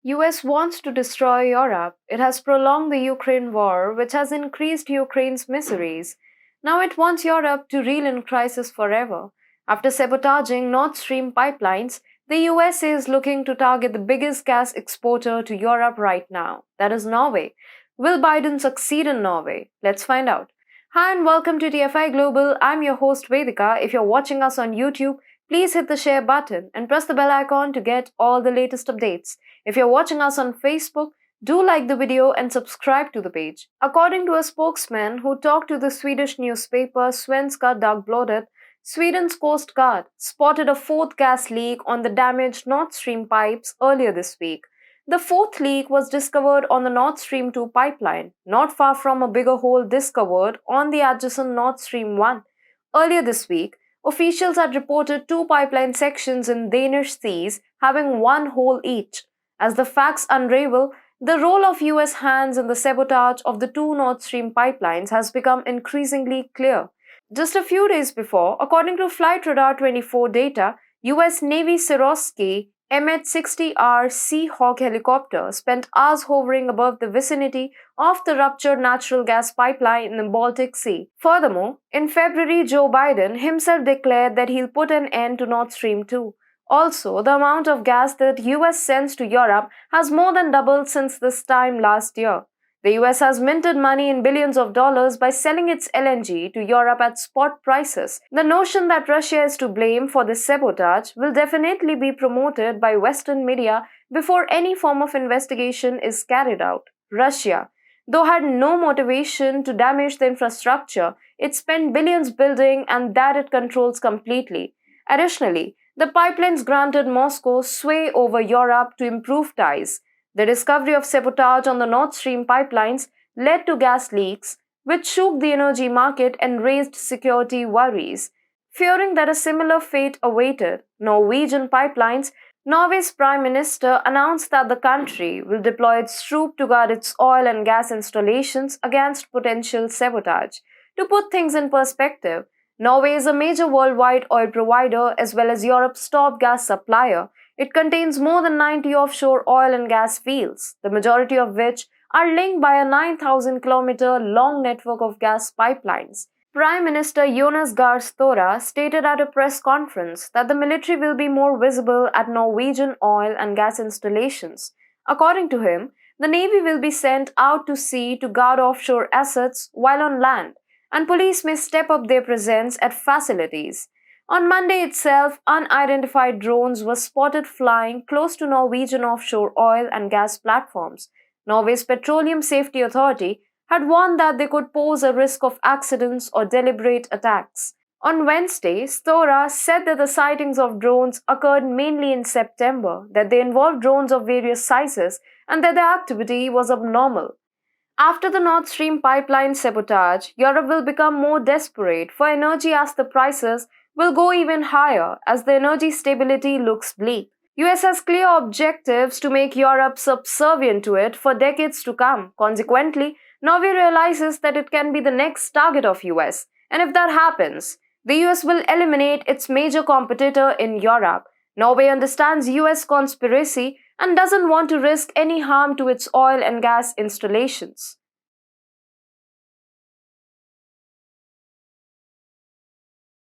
US wants to destroy Europe. It has prolonged the Ukraine war, which has increased Ukraine's miseries. Now it wants Europe to reel in crisis forever. After sabotaging Nord Stream pipelines, the US is looking to target the biggest gas exporter to Europe right now, that is Norway. Will Biden succeed in Norway? Let's find out. Hi and welcome to TFI Global. I'm your host Vedika. If you're watching us on YouTube, please hit the share button and press the bell icon to get all the latest updates. If you're watching us on Facebook, do like the video and subscribe to the page. According to a spokesman who talked to the Swedish newspaper Svenska Dagbladet, Sweden's Coast Guard spotted a fourth gas leak on the damaged Nord Stream pipes earlier this week. The fourth leak was discovered on the Nord Stream 2 pipeline, not far from a bigger hole discovered on the adjacent Nord Stream 1. Earlier this week, officials had reported two pipeline sections in Danish seas having one hole each. As the facts unravel, the role of US hands in the sabotage of the two Nord Stream pipelines has become increasingly clear. Just a few days before, according to Flight Radar 24 data, US Navy Sikorsky MH-60R Seahawk helicopter spent hours hovering above the vicinity of the ruptured natural gas pipeline in the Baltic Sea. Furthermore, in February, Joe Biden himself declared that he'll put an end to Nord Stream 2. Also, the amount of gas that US sends to Europe has more than doubled since this time last year. The US has minted money in billions of dollars by selling its LNG to Europe at spot prices. The notion that Russia is to blame for this sabotage will definitely be promoted by Western media before any form of investigation is carried out. Russia, though had no motivation to damage the infrastructure it spent billions building and that it controls completely. Additionally, the pipelines granted Moscow sway over Europe to improve ties. The discovery of sabotage on the Nord Stream pipelines led to gas leaks, which shook the energy market and raised security worries. Fearing that a similar fate awaited Norwegian pipelines, Norway's Prime Minister announced that the country will deploy its troops to guard its oil and gas installations against potential sabotage. To put things in perspective, Norway is a major worldwide oil provider as well as Europe's top gas supplier. It contains more than 90 offshore oil and gas fields, the majority of which are linked by a 9,000-kilometer long network of gas pipelines. Prime Minister Jonas Gahr Støre stated at a press conference that the military will be more visible at Norwegian oil and gas installations. According to him, the Navy will be sent out to sea to guard offshore assets while on land, and police may step up their presence at facilities. On Monday itself, unidentified drones were spotted flying close to Norwegian offshore oil and gas platforms. Norway's Petroleum Safety Authority had warned that they could pose a risk of accidents or deliberate attacks. On Wednesday, Støre said that the sightings of drones occurred mainly in September, that they involved drones of various sizes, and that their activity was abnormal. After the Nord Stream pipeline sabotage, Europe will become more desperate for energy as the prices will go even higher as the energy stability looks bleak. US has clear objectives to make Europe subservient to it for decades to come. Consequently, Norway realizes that it can be the next target of US. And if that happens, the US will eliminate its major competitor in Europe. Norway understands US conspiracy and doesn't want to risk any harm to its oil and gas installations.